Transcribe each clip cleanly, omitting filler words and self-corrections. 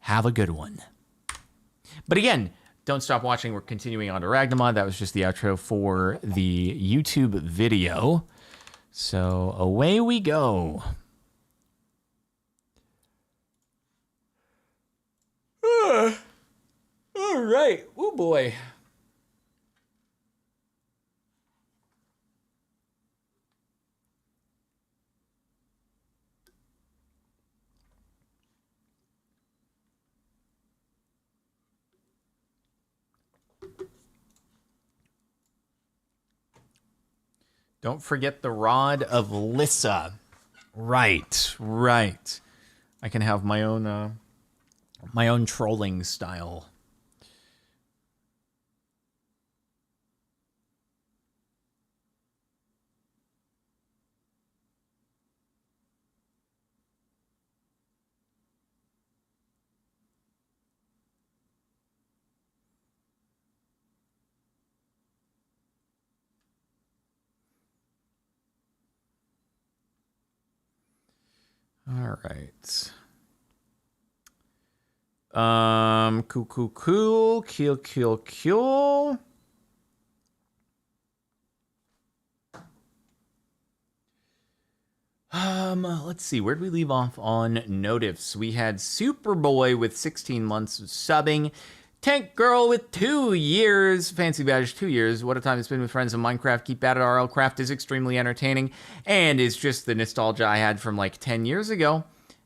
Have a good one. But again, don't stop watching. We're continuing on to Ragnamod. That was just the outro for the YouTube video. So away we go. All right. Oh boy. Don't forget the rod of Lissa. Right, right. I can have my own trolling style. All right. Cool. Kill. Let's see. Where'd we leave off on notifs? We had Superboy with 16 months of subbing. Tank Girl with 2 years. Fancy Badge, 2 years. What a time it's been with friends in Minecraft. Keep at it, RL. Craft is extremely entertaining and is just the nostalgia I had from like 10 years ago.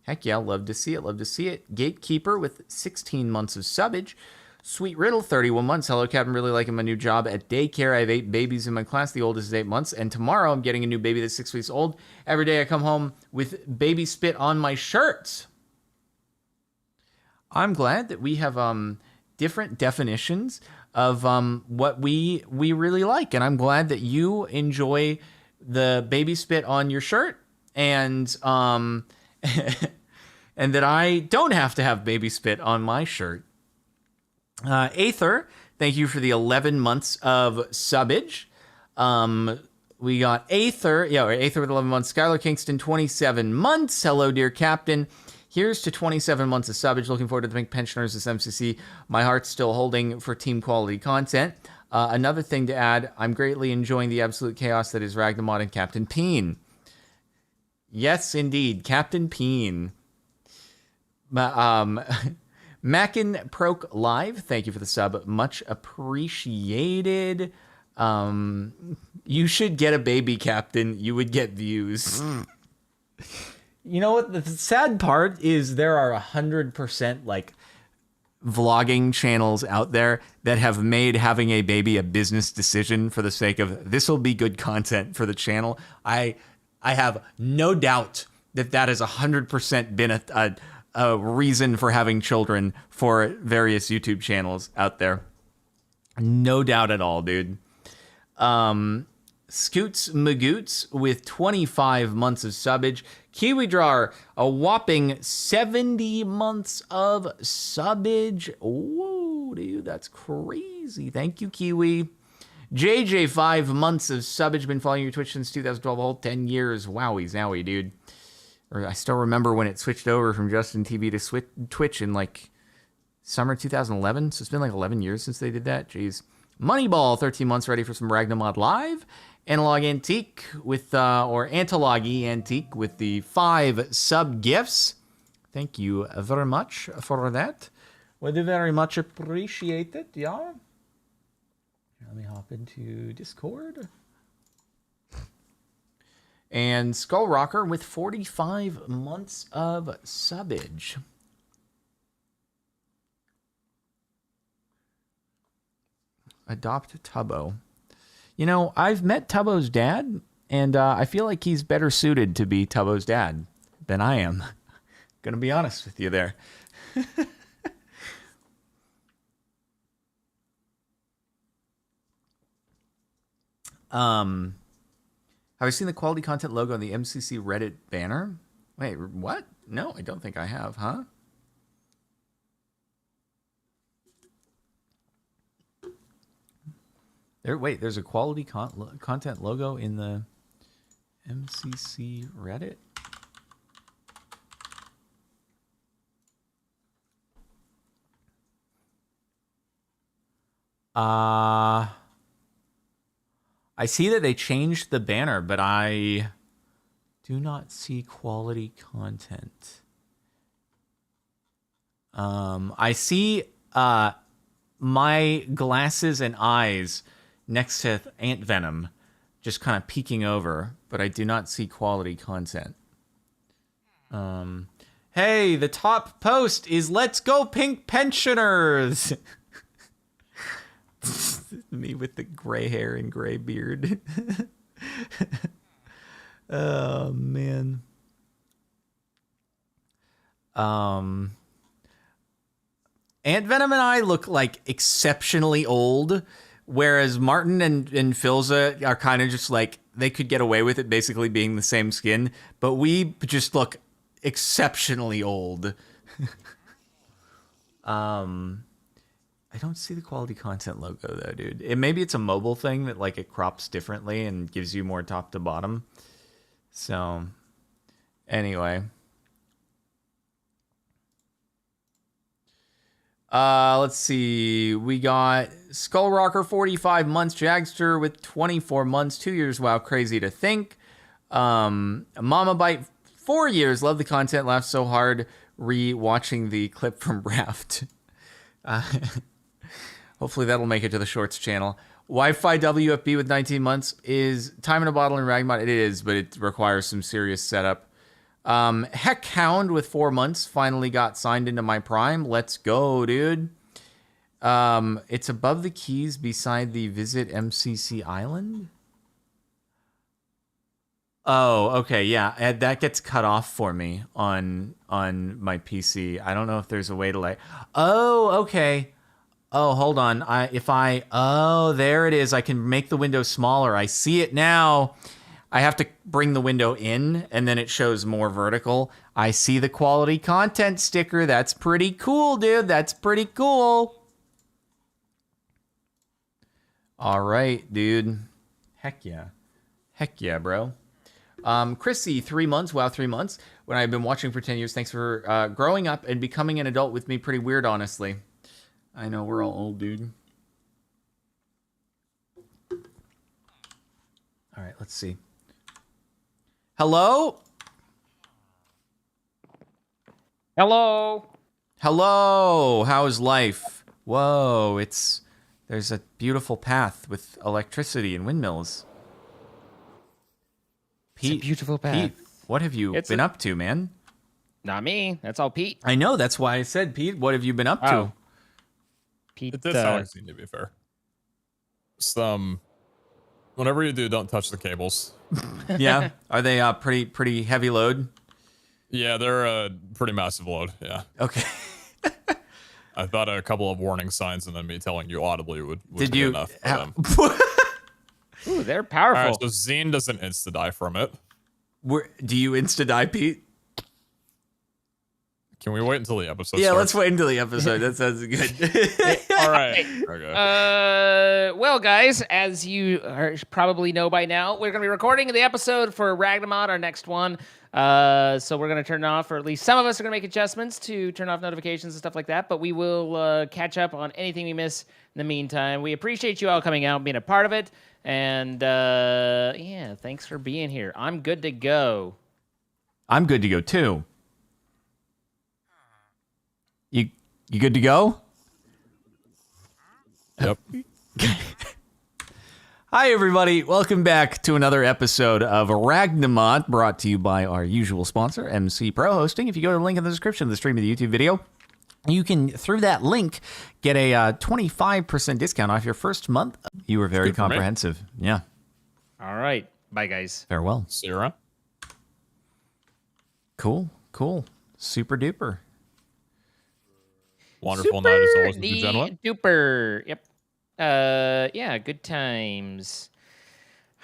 Heck yeah, love to see it. Gatekeeper with 16 months of subbage. Sweet Riddle, 31 months. Hello, Captain. Really liking my new job at daycare. I have 8 babies in my class. The oldest is 8 months. And tomorrow I'm getting a new baby that's 6 weeks old. Every day I come home with baby spit on my shirts. I'm glad that we have different definitions of what we really like. And I'm glad that you enjoy the baby spit on your shirt. And and that I don't have to have baby spit on my shirt. Aether, thank you for the 11 months of subbage. We got Aether with 11 months. Skylar Kingston, 27 months. Hello, dear Captain. Here's to 27 months of subbage. Looking forward to the Pink Pensioners this MCC. My heart's still holding for team quality content. Another thing to add, I'm greatly enjoying the absolute chaos that is Ragnamod and Captain Peen. Yes, indeed, Captain Peen. Mackin Proc Live, thank you for the sub. Much appreciated. You should get a baby, Captain. You would get views. You know what? The sad part is there are 100% like vlogging channels out there that have made having a baby a business decision for the sake of this will be good content for the channel. I have no doubt that has 100% been a reason for having children for various YouTube channels out there. No doubt at all, dude. Scoots Magoots with 25 months of subbage. Kiwi Drawer, a whopping 70 months of subbage. Whoa, dude, that's crazy. Thank you, Kiwi. JJ, 5 months of subbage. Been following your Twitch since 2012, a whole 10 years. Wowie zowie, dude. Or I still remember when it switched over from Justin TV to Twitch in like summer 2011. So it's been like 11 years since they did that. Jeez. Moneyball, 13 months, ready for some Ragnamod Live. Analog Antique with, or Antology Antique with the 5 sub gifts. Thank you very much for that. Would very much appreciate it, yeah. Let me hop into Discord. And Skull Rocker with 45 months of subbage. Adopt Tubbo. You know, I've met Tubbo's dad, and I feel like he's better suited to be Tubbo's dad than I am. Gonna be honest with you there. Have I seen the quality content logo on the MCC Reddit banner? Wait, what? No, I don't think I have, huh? There's a quality content logo in the MCC Reddit? I see that they changed the banner, but I do not see quality content. I see my glasses and eyes next to ant venom just kind of peeking over, but I do not see quality content. Hey, the top post is "Let's go pink pensioners." Me with the gray hair and gray beard. Oh man. Ant Venom and I look like exceptionally old, whereas Martin and Filza are kind of just like, they could get away with it basically being the same skin, but we just look exceptionally old. I don't see the quality content logo though, dude. Maybe it's a mobile thing that like it crops differently and gives you more top to bottom. So, anyway. Let's see. We got Skull Rocker 45 months, Jagster with 24 months, 2 years. Wow, crazy to think. Mama Bite 4 years. Love the content. Laughed so hard re-watching the clip from Raft. Hopefully that'll make it to the Shorts channel. Wi-Fi WFB with 19 months is time in a bottle in Ragnamod. It is, but it requires some serious setup. Heck Hound with 4 months finally got signed into my Prime. Let's go, dude. It's above the keys beside the Visit MCC Island. Oh, okay, yeah. That gets cut off for me on my PC. I don't know if there's a way to like. Oh, okay. Oh, hold on. Oh, there it is. I can make the window smaller. I see it now. I have to bring the window in, and then it shows more vertical. I see the quality content sticker. That's pretty cool, dude. That's pretty cool. All right, dude. Heck yeah. Heck yeah, bro. Chrissy, 3 months. Wow, 3 months. When I've been watching for 10 years. Thanks for growing up and becoming an adult with me. Pretty weird, honestly. I know, we're all old, dude. All right, let's see. Hello? Hello. Hello. How's life? Whoa, there's a beautiful path with electricity and windmills. Pete, it's a beautiful path. Pete, what have you been up to, man? Not me. That's all Pete. I know, that's why I said, Pete, what have you been up to? Pete, it does sound like, to be fair. Whatever you do, don't touch the cables. Yeah, are they pretty heavy load? Yeah, they're a pretty massive load. Yeah. Okay. I thought a couple of warning signs and then me telling you audibly would Did be you enough for them. Ooh, they're powerful. All right, so Zine doesn't insta die from it. Do you insta die, Pete? Can we wait until the episode Yeah, starts? let's wait until the episode. That sounds good. All right. Okay. Well, guys, as you probably know by now, we're going to be recording the episode for Ragnamod, our next one. So we're going to turn it off, or at least some of us are going to make adjustments to turn off notifications and stuff like that. But we will catch up on anything we miss in the meantime. We appreciate you all coming out and being a part of it. And yeah, thanks for being here. I'm good to go. I'm good to go too. You good to go? Yep. Hi, everybody. Welcome back to another episode of Ragnamod, brought to you by our usual sponsor, MC Pro Hosting. If you go to the link in the description of the stream of the YouTube video, you can, through that link, get a 25% discount off your first month. You were very comprehensive. Yeah. All right. Bye, guys. Farewell. Sarah? Cool. Super duper. Wonderful night as always with you, gentlemen. Duper. Yep. Yeah, good times.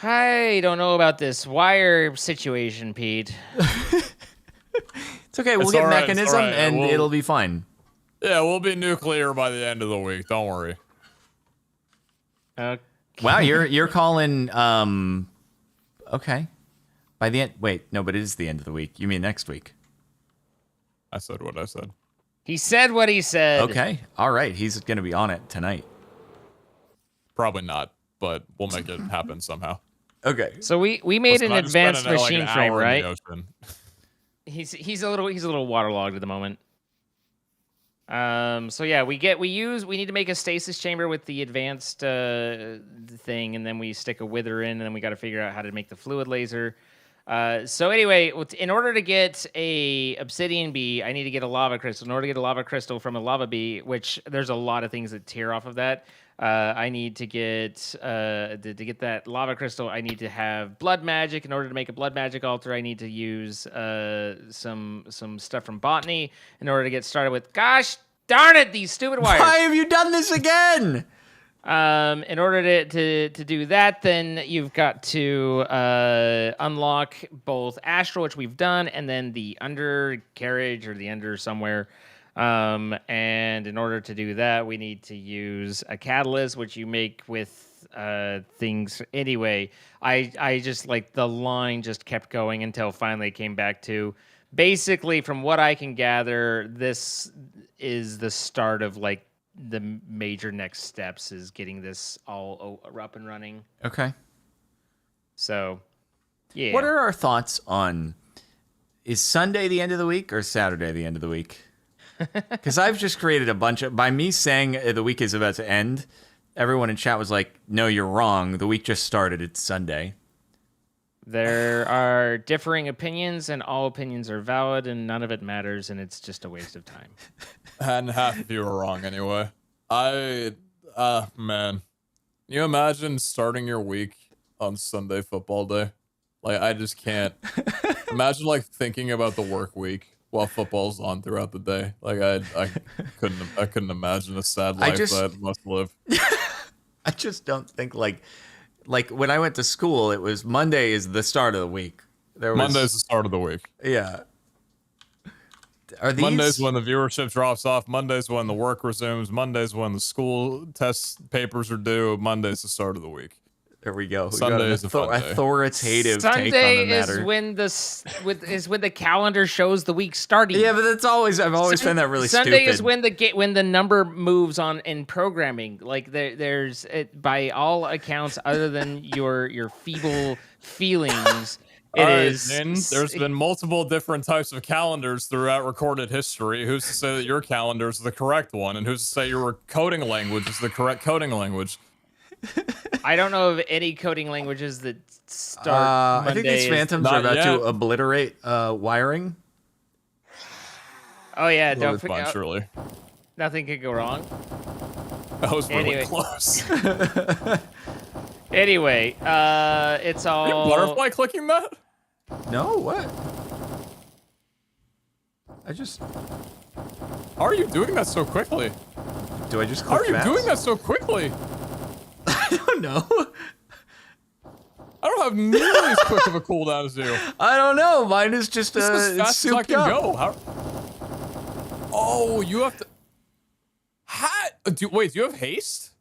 I don't know about this wire situation, Pete. It's okay. We'll get mechanism and it'll be fine. Yeah, we'll be nuclear by the end of the week. Don't worry. Okay. Wow, you're calling. Okay. By the end. Wait, no, but it is the end of the week. You mean next week? I said what I said. He said what he said. Okay. All right. He's going to be on it tonight. Probably not, but we'll make it happen somehow. Okay. So we made Listen, an I just spent advanced like, machine an frame, hour in the right? ocean. He's a little waterlogged at the moment. So yeah, we need to make a stasis chamber with the advanced thing, and then we stick a wither in, and then we got to figure out how to make the fluid laser. So anyway, in order to get a obsidian bee, I need to get a lava crystal. In order to get a lava crystal from a lava bee, which there's a lot of things that tear off of that, I need to get to get that lava crystal. I need to have blood magic. In order to make a blood magic altar, I need to use some stuff from botany. In order to get started with, gosh darn it, these stupid wires. Why have you done this again? In order to do that, then you've got to unlock both astral, which we've done, and then the undercarriage or the under somewhere. And in order to do that, we need to use a catalyst, which you make with things. Anyway, I just like the line just kept going until finally it came back to basically, from what I can gather, this is the start of like the major next steps is getting this all up and running. Okay. So, yeah. What are our thoughts on, is Sunday the end of the week or Saturday the end of the week? Because I've just created a bunch of, by me saying the week is about to end, everyone in chat was like, no, you're wrong. The week just started. It's Sunday. There are differing opinions, and all opinions are valid, and none of it matters, and it's just a waste of time. And half of you are wrong anyway. Man. Can you imagine starting your week on Sunday football day? Like, I just can't. Imagine, like, thinking about the work week while football's on throughout the day. Like, I couldn't imagine a sad life that I must live. I just don't think, like when I went to school, it was Monday is the start of the week. Monday's the start of the week. Yeah. Are these... Monday's when the viewership drops off. Monday's when the work resumes. Monday's when the school test papers are due. Monday's the start of the week. There we go. Sunday is a fun day. Authoritative Sunday take on the matter. is when the calendar shows the week starting. Yeah, but that's always I've always found that really Sunday stupid. is when the number moves on in programming. Like there's by all accounts, other than your feeble feelings. There's been multiple different types of calendars throughout recorded history. Who's to say that your calendar is the correct one? And who's to say your coding language is the correct coding language? I don't know of any coding languages that start Monday. I think these phantoms are about to obliterate wiring. Oh yeah, don't forget. Surely. Nothing could go wrong. That was really close. Anyway, it's all... Are you butterfly clicking that? No, what? How are you doing that so quickly? Do I just click How are you doing that so quickly? I don't know. I don't have nearly as quick of a cooldown as you. I don't know. Mine is just as fast as I can go. Oh, you have to... Wait, do you have haste?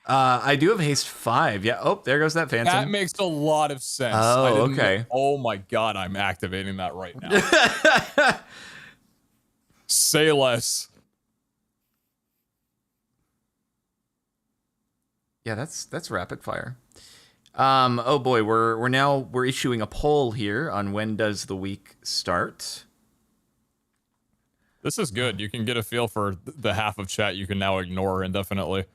I do have haste 5. Yeah. Oh, there goes that phantom. That makes a lot of sense. Oh, okay. Oh my god, I'm activating that right now. Say less. Yeah, that's rapid fire. Oh boy, we're issuing a poll here on when does the week start. This is good. You can get a feel for the half of chat you can now ignore indefinitely.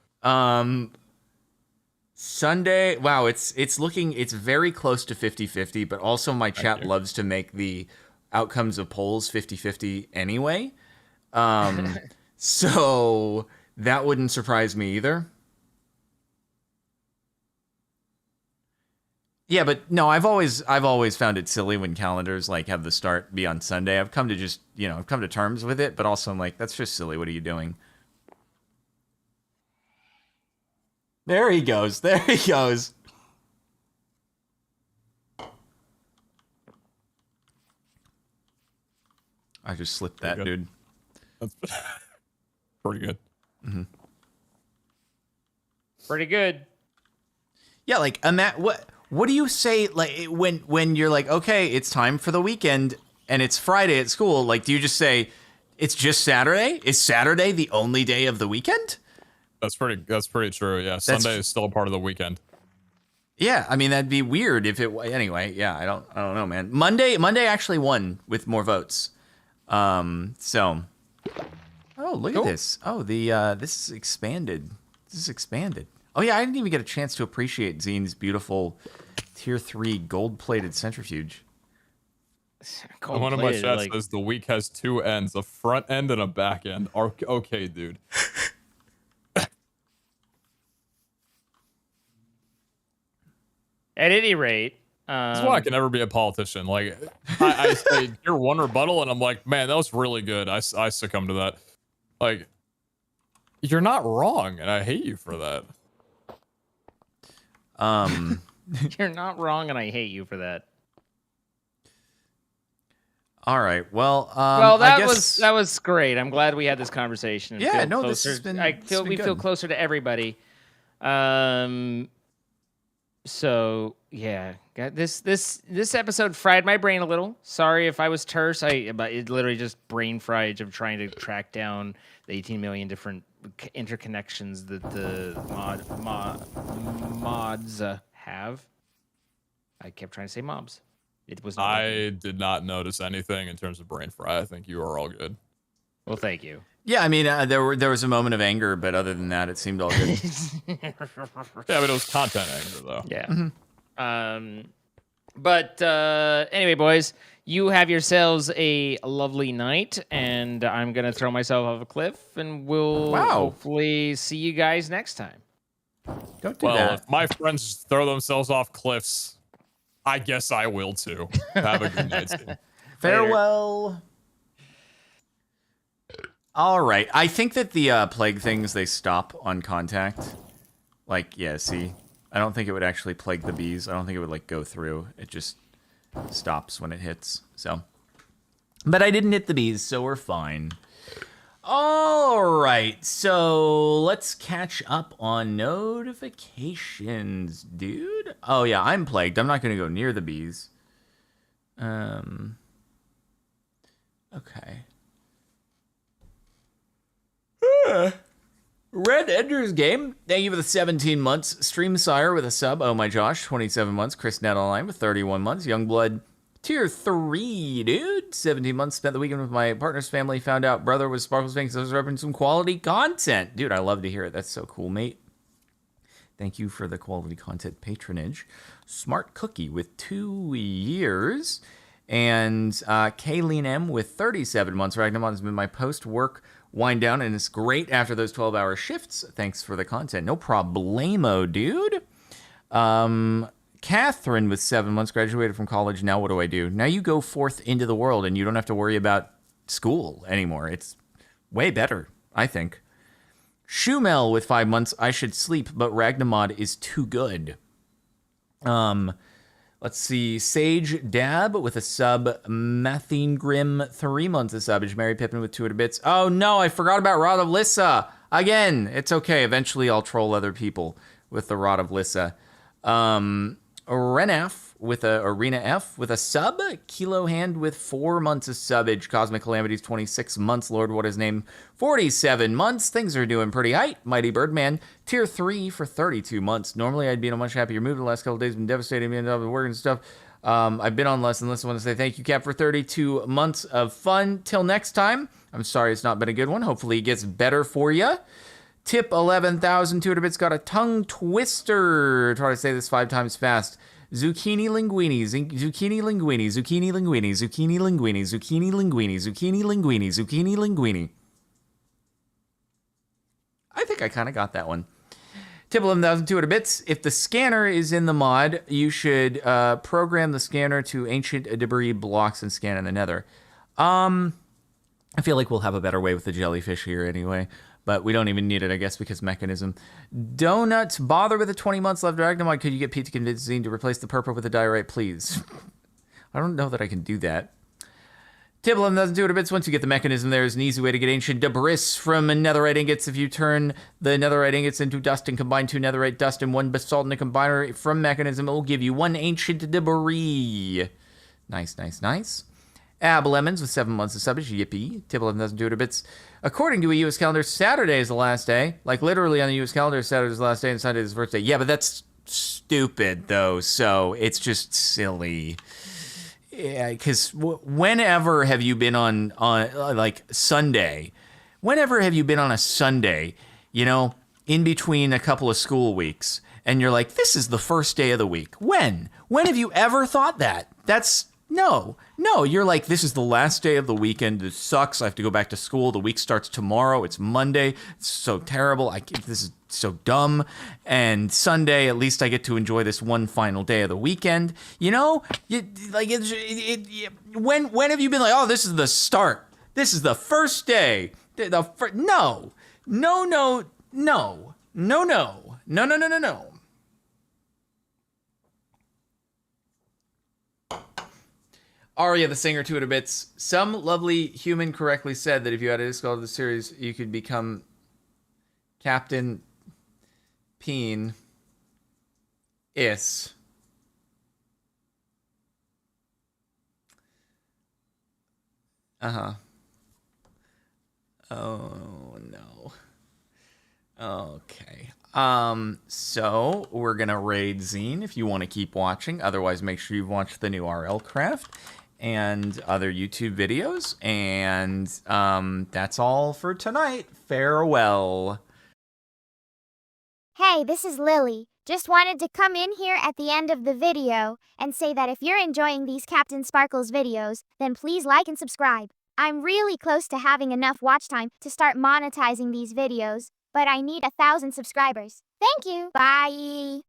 Sunday, wow, it's very close to 50-50, but also my chat loves to make the outcomes of polls 50-50 anyway. So that wouldn't surprise me either. Yeah, but no, I've always found it silly when calendars like have the start be on Sunday. I've come to terms with it, but also I'm like, that's just silly. What are you doing? There he goes. There he goes. I just slipped that, dude. That's pretty good. Mm-hmm. Pretty good. Yeah, like what do you say like when you're like, okay, it's time for the weekend and it's Friday at school? Like, do you just say it's just Saturday? Is Saturday the only day of the weekend? That's pretty true. Yeah, Sunday is still a part of the weekend. Yeah, I mean that'd be weird if it. Anyway, yeah, I don't know, man. Monday actually won with more votes. So, oh, look at this. Oh, this is expanded. Oh yeah, I didn't even get a chance to appreciate Zine's beautiful tier 3 gold-plated centrifuge. One of my chats says the week has 2 ends, a front end and a back end. Okay, dude. At any rate, that's why I can never be a politician. Like, I say your one rebuttal, and I'm like, man, that was really good. I succumb to that. Like, you're not wrong, and I hate you for that. You're not wrong, and I hate you for that. All right. Well, that was great. I'm glad we had this conversation. Yeah, no, this has been. We feel closer to everybody. So yeah, this episode fried my brain a little. Sorry if I was terse. But it literally just brain fried of trying to track down the 18 million different interconnections that the mods have. I kept trying to say mobs. It was not. I did not notice anything in terms of brain fry. I think you are all good. Well, thank you. Yeah, I mean, there was a moment of anger, but other than that, it seemed all good. Yeah, but it was content anger, though. Yeah. Mm-hmm. But anyway, boys, you have yourselves a lovely night, and I'm gonna throw myself off a cliff, and we'll hopefully see you guys next time. Don't do that. Well, if my friends throw themselves off cliffs, I guess I will too. Have a good night. Farewell. All right. I think that the plague things, they stop on contact. Like, yeah, see? I don't think it would actually plague the bees. I don't think it would, like, go through. It just stops when it hits, so. But I didn't hit the bees, so we're fine. All right. So let's catch up on notifications, dude. Oh, yeah, I'm plagued. I'm not going to go near the bees. Okay. Red Ender's Game, thank you for the 17 months. Stream Sire with a sub. Oh my Josh, 27 months. Chris Net Online with 31 months. Youngblood, tier 3, dude. 17 months. Spent the weekend with my partner's family. Found out brother was Sparklez fan because I was repping some quality content. Dude, I love to hear it. That's so cool, mate. Thank you for the quality content patronage. Smart Cookie with 2 years. And Kayleen M with 37 months. Ragnamod has been my post-work wind down, and it's great after those 12-hour shifts. Thanks for the content. No problemo, dude. Catherine with 7 months, graduated from college. Now what do I do? Now you go forth into the world, and you don't have to worry about school anymore. It's way better, I think. Shumel with 5 months, I should sleep, but Ragnamod is too good. Let's see, Sage Dab with a sub, Mathine Grim, 3 months of subbage, Mary Pippin with 200 bits. Oh no, I forgot about Rod of Lissa. Again, it's okay. Eventually I'll troll other people with the Rod of Lissa. Renaf with a Arena F with a sub, Kilo Hand with 4 months of subbage, Cosmic Calamities 26 months, Lord What His Name 47 months. Things are doing pretty height. Mighty Birdman tier 3 for 32 months. Normally I'd be in a much happier mood. The last couple of days have been devastating. Been work and stuff. I've been on less and less. I want to say thank you, Cap, for 32 months of fun. Till next time. I'm sorry it's not been a good one. Hopefully it gets better for you. Tip 11,200 bits got a tongue twister. Try to say this 5 times fast. Zucchini linguini, zucchini linguini, zucchini linguini, zucchini linguini, zucchini linguini, zucchini linguini, zucchini linguini. I think I kind of got that one. Tip 11,200 bits. If the scanner is in the mod, you should program the scanner to ancient debris blocks and scan in the nether. I feel like we'll have a better way with the jellyfish here anyway. But we don't even need it, I guess, because mechanism. Donuts, bother with the 20 months left. Ragnamod, could you get Pete to convince Zine to replace the purple with the diorite, please? I don't know that I can do that. Tip 11,200 bits. Once you get the mechanism, there is an easy way to get ancient debris from netherite ingots. If you turn the netherite ingots into dust and combine 2 netherite dust and 1 basalt in a combiner from mechanism, it will give you 1 ancient debris. Nice, nice, nice. Ab Lemons with 7 months of subbage. Yippee. Tip 11,000 Twitter bits. According to a U.S. calendar, Saturday is the last day. Like, literally on the U.S. calendar, Saturday is the last day and Sunday is the first day. Yeah, but that's stupid, though, so it's just silly. Yeah, because whenever have you been on like Sunday? Whenever have you been on a Sunday, you know, in between a couple of school weeks, and you're like, this is the first day of the week? When? When have you ever thought that? That's no. You're like, this is the last day of the weekend. This sucks. I have to go back to school. The week starts tomorrow. It's Monday. It's so terrible. This is so dumb. And Sunday, at least I get to enjoy this one final day of the weekend. You know, when have you been like, oh, this is the start. This is the first day. No. Arya, the singer, 200 bits. Some lovely human correctly said that if you had a disc of the series, you could become Captain Peen. Is. Uh-huh. Oh, no. Okay. So we're gonna raid Zine if you want to keep watching. Otherwise, make sure you've watched the new RL Craft and other YouTube videos. And that's all for tonight. Farewell. Hey, this is Lily. Just wanted to come in here at the end of the video and say that if you're enjoying these CaptainSparklez videos, then please like and subscribe. I'm really close to having enough watch time to start monetizing these videos, but I need 1,000 subscribers. Thank you. Bye.